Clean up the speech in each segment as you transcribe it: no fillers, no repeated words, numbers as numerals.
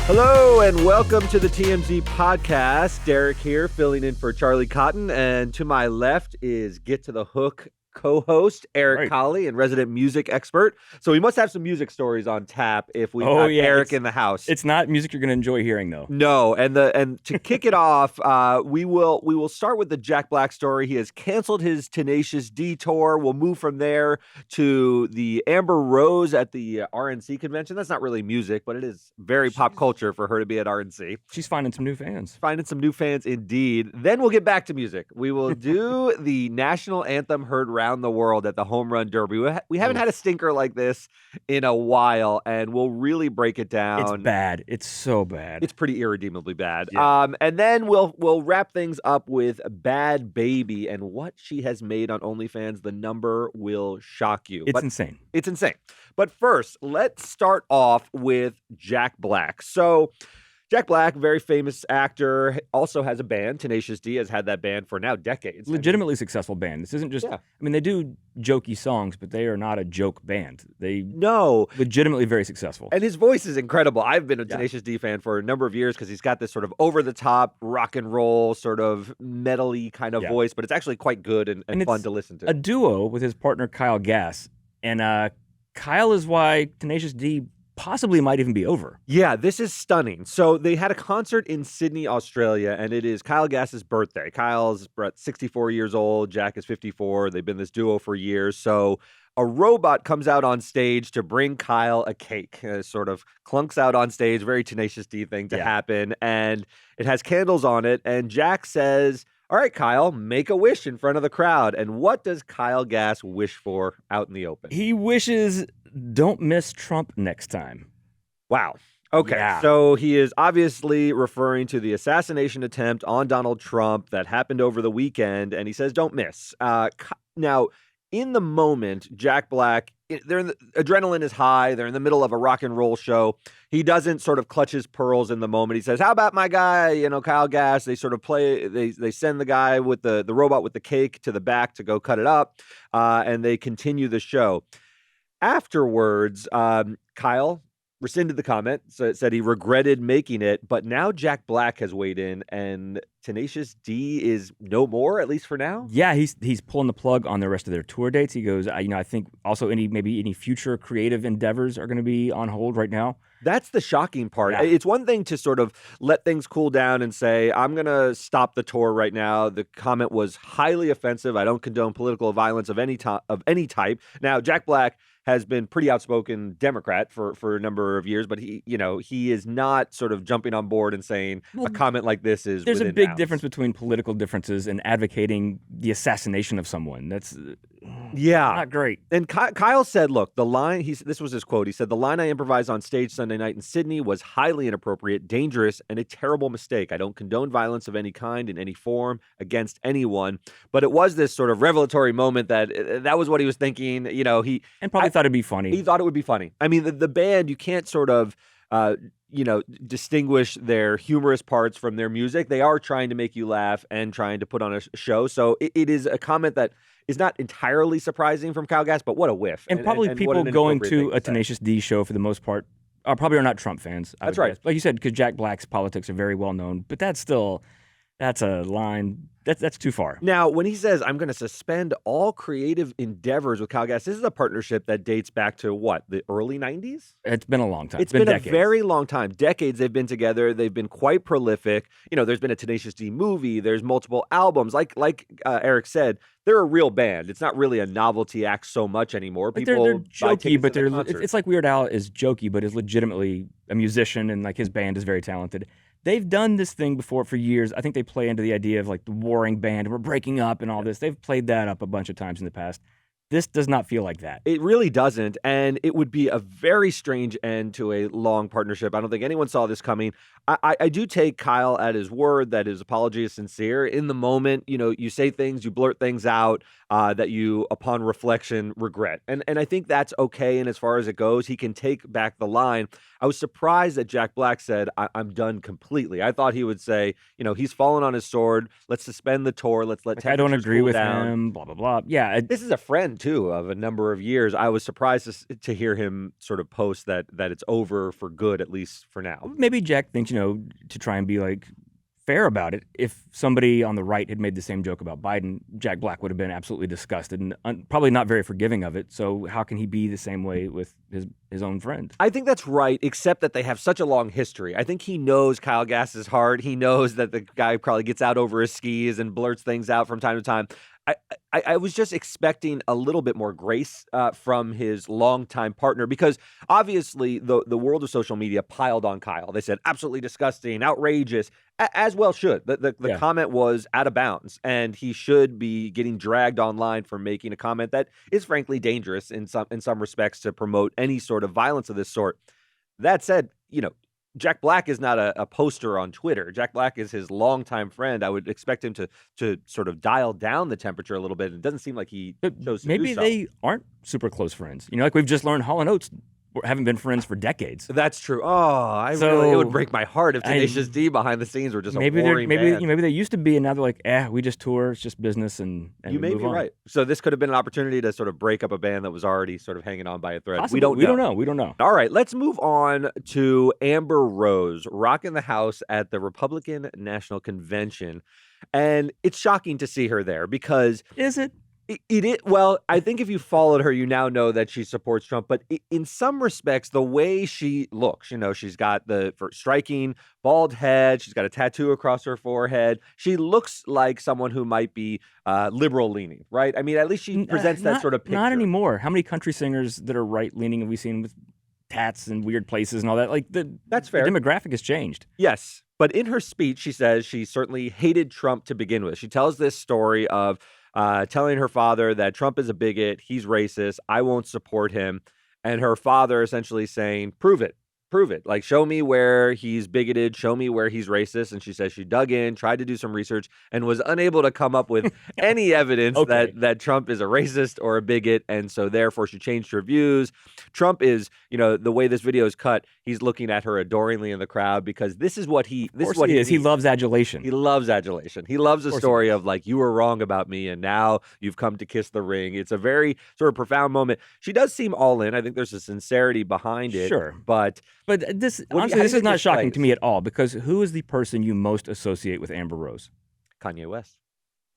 Hello and welcome to the TMZ podcast. Derek here, filling in for Charlie Cotton, and to my left is Get to the Hook co-host Eric Colley and resident music expert. So we must have some music stories on tap if we've got Eric in the house. It's not music you're going to enjoy hearing, though. No, and to kick it off, we will start with the Jack Black story. He has canceled his Tenacious D tour. We'll move from there to the Amber Rose at the RNC convention. That's not really music, but it is very pop culture for her to be at RNC. She's finding some new fans. Finding some new fans, indeed. Then we'll get back to music. We will do the National Anthem heard around the world at the Home Run Derby. We haven't had a stinker like this in a while, and we'll really break it down. It's bad. It's so bad. It's pretty irredeemably bad. Yeah. And then we'll wrap things up with Bhad Bhabie and what she has made on OnlyFans. The number will shock you. It's insane. It's insane. But first, let's start off with Jack Black. So Jack Black, very famous actor, also has a band. Tenacious D has had that band for now decades. Legitimately successful band. This isn't just, I mean, they do jokey songs, but they are not a joke band. Legitimately very successful. And his voice is incredible. I've been a Tenacious D fan for a number of years because he's got this sort of over-the-top rock and roll, sort of metal-y kind of voice, but it's actually quite good and fun to listen to. A duo with his partner Kyle Gass. And Kyle is why Tenacious D possibly might even be over. Yeah, this is stunning. So they had a concert in Sydney, Australia, and it is Kyle Gass's birthday. Kyle's 64 years old. Jack is 54. They've been this duo for years. So a robot comes out on stage to bring Kyle a cake. Sort of clunks out on stage. Very Tenacious D thing to happen. And it has candles on it. And Jack says, "All right, Kyle, make a wish in front of the crowd." And what does Kyle Gass wish for out in the open? He wishes, don't miss Trump next time. Wow. Okay, so he is obviously referring to the assassination attempt on Donald Trump that happened over the weekend, and he says, don't miss. Now, in the moment, Jack Black, adrenaline is high. They're in the middle of a rock and roll show. He doesn't sort of clutch his pearls in the moment. He says, how about my guy, Kyle Gass? They sort of play, they send the guy with the robot with the cake to the back to go cut it up, and they continue the show. Afterwards, Kyle rescinded the comment, so it said he regretted making it, but now Jack Black has weighed in, and Tenacious D is no more, at least for now? Yeah, he's pulling the plug on the rest of their tour dates. He goes, I think also any future creative endeavors are going to be on hold right now. That's the shocking part. Yeah. It's one thing to sort of let things cool down and say, I'm going to stop the tour right now. The comment was highly offensive. I don't condone political violence of any type. Now, Jack Black has been pretty outspoken Democrat for a number of years, but he is not sort of jumping on board and saying a comment like this is There's a within big bounds. difference between political differences and advocating the assassination of someone. That's not great. And Kyle said, look, the line, this was his quote. He said, the line I improvised on stage Sunday night in Sydney was highly inappropriate, dangerous, and a terrible mistake. I don't condone violence of any kind in any form against anyone. But it was this sort of revelatory moment that was what he was thinking. And probably thought it'd be funny. He thought it would be funny. I mean, the band, you can't sort of distinguish their humorous parts from their music. They are trying to make you laugh and trying to put on a show. So it is a comment that is not entirely surprising from Kyle Gass, but what a whiff. And probably people going to a Tenacious D show for the most part probably are not Trump fans. That's right. Guess. Like you said, because Jack Black's politics are very well known, but that's a line. That's too far. Now, when he says, I'm going to suspend all creative endeavors with Kyle Gass, this is a partnership that dates back to what, the early 90s? It's been a long time. It's been decades. A very long time. Decades they've been together. They've been quite prolific. There's been a Tenacious D movie. There's multiple albums. Like Eric said, they're a real band. It's not really a novelty act so much anymore. But they're jokey, but it's like Weird Al is jokey, but is legitimately a musician, and like his band is very talented. They've done this thing before for years. I think they play into the idea of like the warring band, we're breaking up and all this. They've played that up a bunch of times in the past. This does not feel like that. It really doesn't, and it would be a very strange end to a long partnership. I don't think anyone saw this coming. I do take Kyle at his word that his apology is sincere. In the moment, you say things, you blurt things out that you, upon reflection, regret. And I think that's okay, and as far as it goes, he can take back the line. I was surprised that Jack Black said, I'm done completely. I thought he would say, he's fallen on his sword. Let's suspend the tour. Let's let I don't agree cool with down. him, blah, blah, blah. Yeah. This is a friend span too of a number of years. I was surprised to hear him sort of post that it's over for good, at least for now. Maybe Jack thinks, to try and be like fair about it. If somebody on the right had made the same joke about Biden, Jack Black would have been absolutely disgusted and probably not very forgiving of it. So how can he be the same way with his own friend? I think that's right, except that they have such a long history. I think he knows Kyle Gass's heart. He knows that the guy probably gets out over his skis and blurts things out from time to time. I was just expecting a little bit more grace from his longtime partner, because obviously the world of social media piled on Kyle. They said absolutely disgusting, outrageous, as well should. The comment was out of bounds, and he should be getting dragged online for making a comment that is frankly dangerous in some respects to promote any sort of violence of this sort. That said, Jack Black is not a poster on Twitter. Jack Black is his longtime friend. I would expect him to sort of dial down the temperature a little bit. It doesn't seem like he chose to maybe do so. They aren't super close friends. Like we've just learned, Hall & Oates haven't been friends for decades. That's true. Oh, it would break my heart if Tenacious D behind the scenes were just a boring band. Maybe they used to be, and now they're like, we just tour. It's just business, and you may be right. So this could have been an opportunity to sort of break up a band that was already sort of hanging on by a thread. Possibly. We don't know. We don't know. All right, let's move on to Amber Rose rocking the house at the Republican National Convention, and it's shocking to see her there because is it? It is. Well, I think if you followed her, you now know that she supports Trump. But in some respects, the way she looks, she's got the striking bald head. She's got a tattoo across her forehead. She looks like someone who might be liberal leaning, right? I mean, at least she presents that sort of picture. Not anymore. How many country singers that are right leaning have we seen with tats and weird places and all that? Like that's fair. The demographic has changed. Yes. But in her speech, she says she certainly hated Trump to begin with. She tells this story of telling her father that Trump is a bigot, he's racist, I won't support him. And her father essentially saying, prove it. Prove it. Like, show me where he's bigoted. Show me where he's racist. And she says she dug in, tried to do some research, and was unable to come up with any evidence that Trump is a racist or a bigot. And so therefore she changed her views. Trump is, the way this video is cut, he's looking at her adoringly in the crowd because this is what he is. He loves adulation. He loves adulation. He loves a story of like, you were wrong about me and now you've come to kiss the ring. It's a very sort of profound moment. She does seem all in. I think there's a sincerity behind it. Sure. But this is not shocking to me at all, because who is the person you most associate with Amber Rose? Kanye West.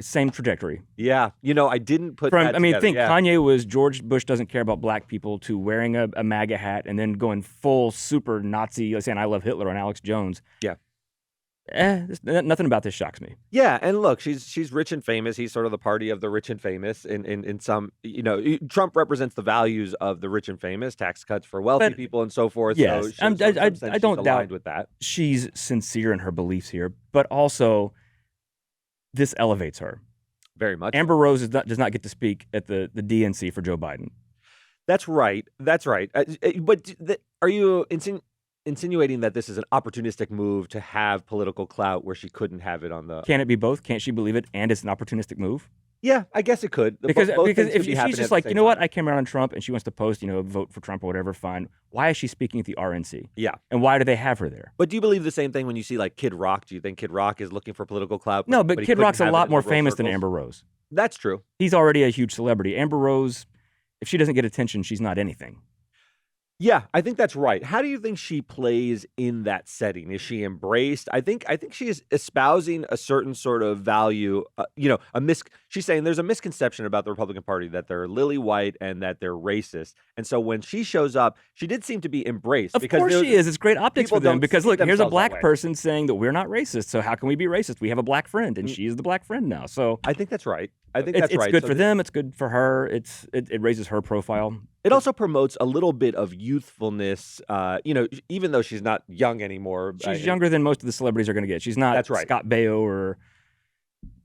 Same trajectory. Yeah. I didn't put that together. Kanye was George Bush doesn't care about black people to wearing a MAGA hat and then going full super Nazi, like saying I love Hitler on Alex Jones. Yeah. Nothing about this shocks me. Yeah, and look, she's rich and famous. He's sort of the party of the rich and famous. In some, Trump represents the values of the rich and famous, tax cuts for wealthy people and so forth. Yes, so I don't doubt with that. She's sincere in her beliefs here, but also this elevates her very much. Amber Rose does not get to speak at the DNC for Joe Biden. That's right. But are you insinuating that this is an opportunistic move to have political clout where she couldn't have it on the... Can it be both? Can't she believe it and it's an opportunistic move? Yeah, I guess it could. Because if she's just like, what, I came around on Trump and she wants to post, vote for Trump or whatever, fine. Why is she speaking at the RNC? Yeah. And why do they have her there? But do you believe the same thing when you see like Kid Rock? Do you think Kid Rock is looking for political clout? No, but Kid Rock's a lot more famous than Amber Rose. That's true. He's already a huge celebrity. Amber Rose, if she doesn't get attention, she's not anything. Yeah, I think that's right. How do you think she plays in that setting? Is she embraced? I think she is espousing a certain sort of value. She's saying there's a misconception about the Republican Party that they're lily white and that they're racist. And so when she shows up, she did seem to be embraced. Of course she is. It's great optics for them because look, here's a black person saying that we're not racist. So how can we be racist? We have a black friend, and she's the black friend now. So I think that's right. It's good for them. It's good for her. It raises her profile. It also promotes a little bit of youthfulness, even though she's not young anymore. She's younger than most of the celebrities are going to get. She's not Scott Baio or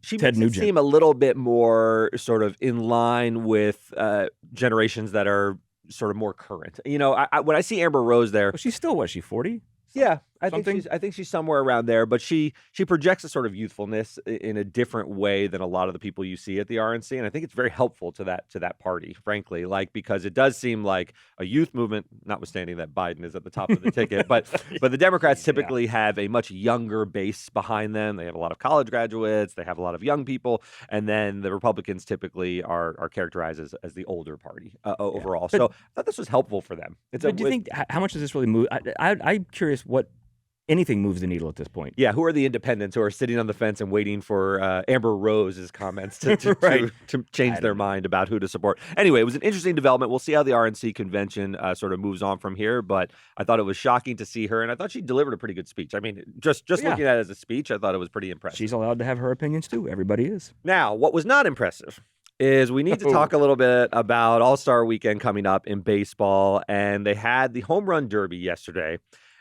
Ted Nugent. She seem a little bit more sort of in line with generations that are sort of more current. When I see Amber Rose there. Well, she's still, what, she 40? Yeah. I think she's somewhere around there, but she projects a sort of youthfulness in a different way than a lot of the people you see at the RNC, and I think it's very helpful to that party, frankly, like because it does seem like a youth movement, notwithstanding that Biden is at the top of the ticket, but the Democrats typically have a much younger base behind them. They have a lot of college graduates, they have a lot of young people, and then the Republicans typically are characterized as the older party overall. So I thought this was helpful for them. Do you think how much does this really move? I'm curious what anything moves the needle at this point. Yeah, who are the independents who are sitting on the fence and waiting for Amber Rose's comments to change their mind about who to support? Anyway, it was an interesting development. We'll see how the RNC convention sort of moves on from here, but I thought it was shocking to see her, and I thought she delivered a pretty good speech. I mean, just looking at it as a speech, I thought it was pretty impressive. She's allowed to have her opinions too. Everybody is. Now, what was not impressive is we need to talk a little bit about All-Star Weekend coming up in baseball, and they had the Home Run Derby yesterday.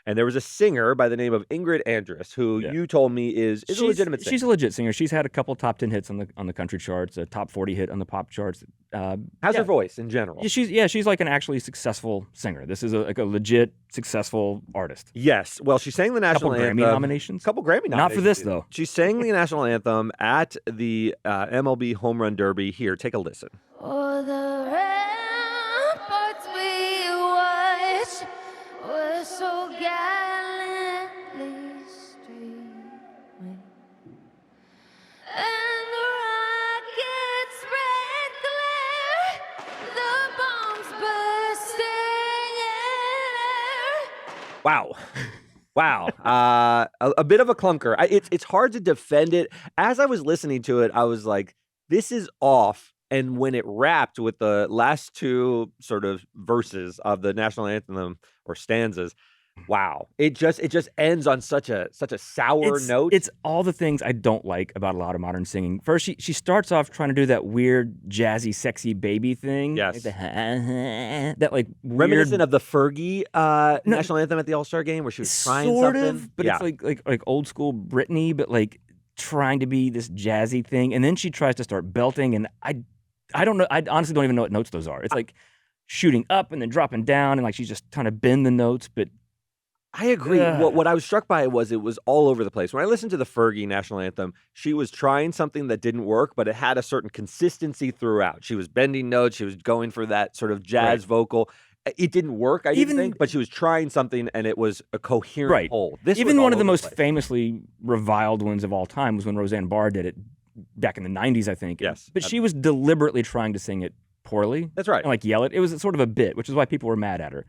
And there was a singer by the name of Ingrid Andress, who you told me is a legitimate singer. She's a legit singer. She's had a couple top 10 hits on the country charts, a top 40 hit on the pop charts. How's her voice in general? She's like an actually successful singer. This is a legit successful artist. Yes. Well, she sang the national anthem. Grammy nominations. Couple Grammy nominations. Not for this though. She sang the national anthem at the MLB Home Run Derby. Here, take a listen. Oh, the ramparts we watch were so gallantly streaming, and the rockets' red glare, the bombs bursting in air. Wow. Wow. A bit of a clunker. It's hard to defend it. As I was listening to it, I was like, this is off. And when it wrapped with the last two sort of verses of the national anthem or stanzas, wow. It just ends on such a sour note. It's all the things I don't like about a lot of modern singing. First, she starts off trying to do that weird, jazzy, sexy baby thing. Yes. That like weird... Reminiscent of the Fergie national anthem at the All-Star game where she was trying sort something. Of, but it's like old school Britney, but like trying to be this jazzy thing. And then she tries to start belting, and I don't know. I honestly don't even know what notes those are. It's like shooting up and then dropping down, and like she's just trying to bend the notes. But I agree. What I was struck by was it was all over the place. When I listened to the Fergie national anthem, she was trying something that didn't work, but it had a certain consistency throughout. She was bending notes. She was going for that sort of jazz vocal. It didn't work, I didn't think, but she was trying something, and it was a coherent whole. Even one of the most famously reviled ones of all time was when Roseanne Barr did it back in the 90s, I think. Yes. But she was deliberately trying to sing it poorly. That's right. And like yell it. It was sort of a bit, which is why people were mad at her.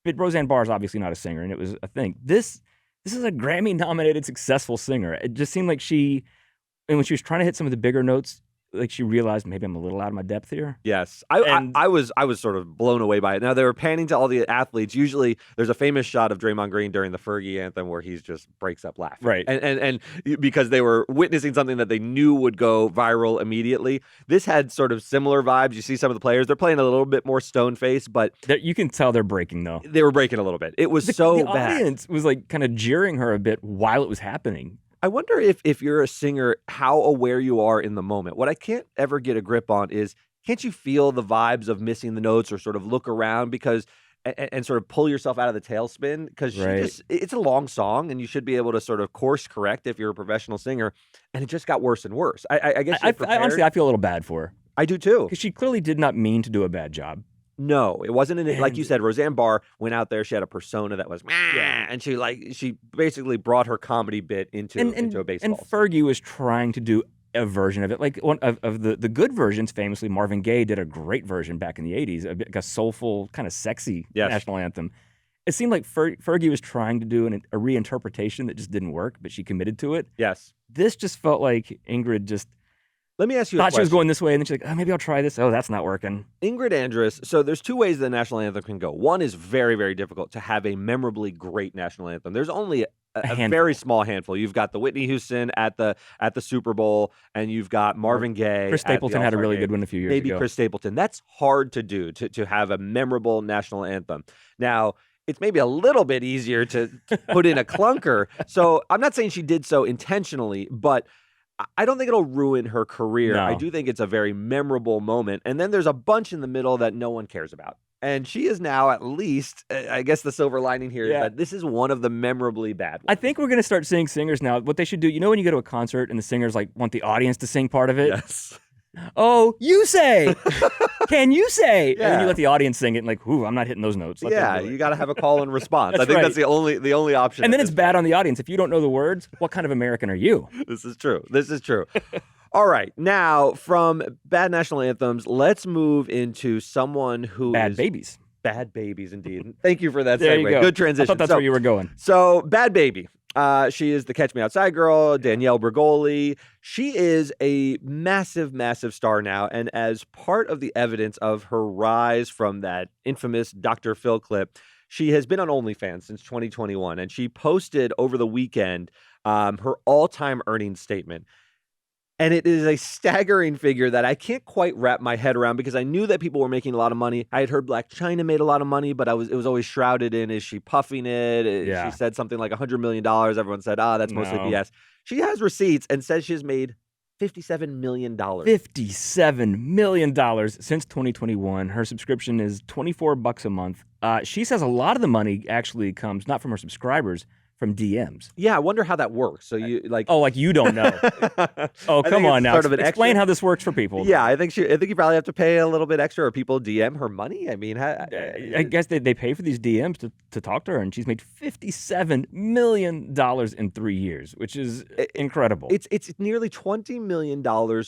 But Roseanne Barr is obviously not a singer, and it was a thing. This is a Grammy-nominated successful singer. It just seemed like when she was trying to hit some of the bigger notes, like she realized maybe I'm a little out of my depth here. Yes. I was sort of blown away by it. Now, they were panning to all the athletes. Usually there's a famous shot of Draymond Green during the Fergie anthem where he just breaks up laughing. Right. And because they were witnessing something that they knew would go viral immediately. This had sort of similar vibes. You see some of the players, they're playing a little bit more stone-faced, but you can tell they're breaking, though. They were breaking a little bit. It was the bad. Audience was like kind of jeering her a bit while it was happening. I wonder if you're a singer, how aware you are in the moment. What I can't ever get a grip on is, can't you feel the vibes of missing the notes or sort of look around and sort of pull yourself out of the tailspin? Because it's a long song, and you should be able to sort of course correct if you're a professional singer. And it just got worse and worse. I guess honestly, I feel a little bad for her. I do too. Because she clearly did not mean to do a bad job. No, it wasn't. Like you said, Roseanne Barr went out there. She had a persona that was, and she basically brought her comedy bit into a baseball. And Fergie was trying to do a version of it, like one of the good versions. Famously, Marvin Gaye did a great version back in the '80s, like a soulful, kind of sexy national anthem. It seemed like Fergie was trying to do a reinterpretation that just didn't work, but she committed to it. Yes, this just felt like Ingrid just. Let me ask you a question. Thought she was going this way, and then she's like, oh, maybe I'll try this. Oh, that's not working. Ingrid Andress, so there's two ways the national anthem can go. One is very, very difficult to have a memorably great national anthem. There's only a very small handful. You've got the Whitney Houston at the Super Bowl, and you've got Marvin Gaye. Chris Stapleton had a really good one a few years ago. Maybe Chris Stapleton. That's hard to do, to have a memorable national anthem. Now, it's maybe a little bit easier to put in a clunker. So I'm not saying she did so intentionally, but I don't think it'll ruin her career. No. I do think it's a very memorable moment. And then there's a bunch in the middle that no one cares about. And she is now at least, I guess the silver lining here is that this is one of the memorably bad ones. I think we're going to start seeing singers now. What they should do, when you go to a concert and the singers like want the audience to sing part of it? Yes. Oh, you say. Can you say? Yeah. And then you let the audience sing it and like, ooh, I'm not hitting those notes. You got to have a call and response. I That's think right. that's the only option. And then it's bad on the audience. If you don't know the words, what kind of American are you? This is true. All right. Now, from bad national anthems, let's move into someone who Bad is... babies. Bad babies, indeed. Thank you for that There segue. you go. Good transition. I thought that's where you were going. So, Bhad Bhabie. She is the Catch Me Outside girl, Danielle Bregoli. She is a massive, massive star now. And as part of the evidence of her rise from that infamous Dr. Phil clip, she has been on OnlyFans since 2021. And she posted over the weekend her all-time earnings statement. And it is a staggering figure that I can't quite wrap my head around because I knew that people were making a lot of money. I had heard Black China made a lot of money, but it was always shrouded in, is she puffing it? Yeah. She said something like $100 million. Everyone said, that's mostly BS. She has receipts and says she has made $57 million. $57 million since 2021. Her subscription is $24 a month. She says a lot of the money actually comes not from her subscribers, from DMs. Yeah, I wonder how that works. So you like... Oh, like you don't know. Oh, come on now. Sort of an Explain extra... how this works for people. Yeah, I think you probably have to pay a little bit extra, or people DM her money. I mean, I guess they pay for these DMs to talk to her, and she's made $57 million in 3 years, which is incredible. It's nearly $20 million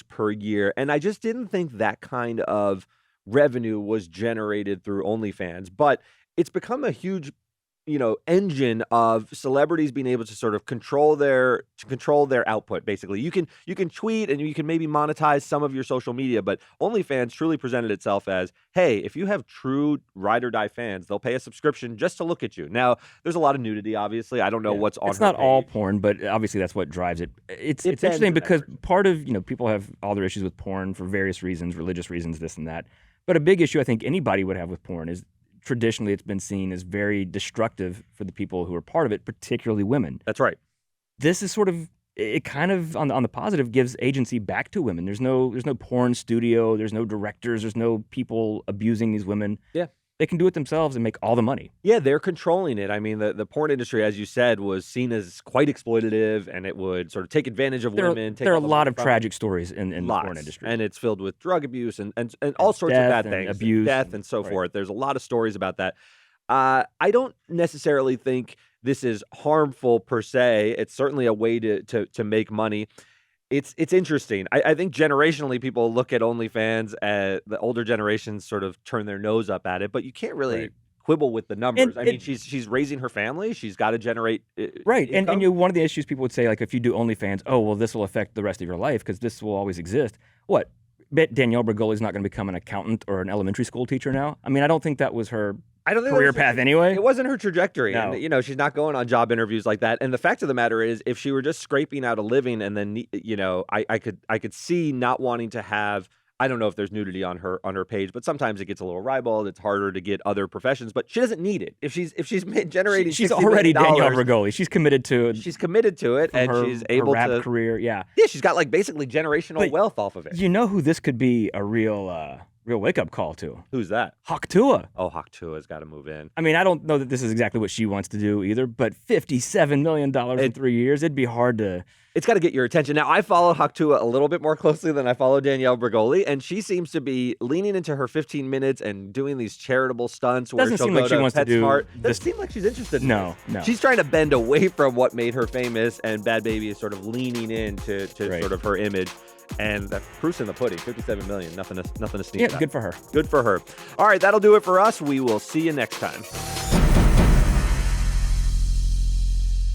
per year, and I just didn't think that kind of revenue was generated through OnlyFans, but it's become a huge engine of celebrities being able to sort of control their output. Basically, you can tweet and you can maybe monetize some of your social media, but OnlyFans truly presented itself as, hey, if you have true ride or die fans, they'll pay a subscription just to look at you. Now, there's a lot of nudity, obviously. I don't know what's on. It's her not page. all porn, but obviously that's what drives it. It's interesting because part of people have all their issues with porn for various reasons, religious reasons, this and that. But a big issue I think anybody would have with porn is, traditionally it's been seen as very destructive for the people who are part of it, particularly women. That's right. This is sort of, it kind of on the positive gives agency back to women. There's no porn studio, there's no directors, there's no people abusing these women. Yeah. They can do it themselves and make all the money. Yeah, they're controlling it. I mean, the porn industry, as you said, was seen as quite exploitative, and it would sort of take advantage of women. There are a lot of tragic stories in the porn industry. And it's filled with drug abuse and all sorts of bad things. Abuse. Death and so forth. There's a lot of stories about that. I don't necessarily think this is harmful per se. It's certainly a way to make money. It's interesting. I think generationally people look at OnlyFans, the older generations sort of turn their nose up at it, but you can't really quibble with the numbers. I mean, she's raising her family. She's got to generate income. And one of the issues people would say, like, if you do OnlyFans, oh, well, this will affect the rest of your life because this will always exist. What? Danielle Bregoli is not going to become an accountant or an elementary school teacher now? I mean, I don't think that was her career path anyway. It wasn't her trajectory. No. And, she's not going on job interviews like that. And the fact of the matter is, if she were just scraping out a living and then, I could see not wanting to have, I don't know if there's nudity on her page, but sometimes it gets a little ribald. It's harder to get other professions, but she doesn't need it. If she's generating, she's already Danielle Bregoli. She's committed to it, and she's able her rap to career. Yeah, she's got like basically generational wealth off of it. You know who this could be a real wake-up call to? Who's that? Haktua. Oh, Haktua's got to move in. I mean, I don't know that this is exactly what she wants to do either, but $57 million in 3 years, it'd be hard to... It's got to get your attention. Now, I follow Haktua a little bit more closely than I follow Danielle Bregoli, and she seems to be leaning into her 15 minutes and doing these charitable stunts where Doesn't she'll seem go like she to wants to do PetSmart. this. Doesn't seem like she's interested in No. She's trying to bend away from what made her famous, and Bhad Bhabie is sort of leaning into sort of her image. And the proof's in the pudding. 57 million. Nothing to sneeze at. Yeah, good for her. Good for her. All right, that'll do it for us. We will see you next time.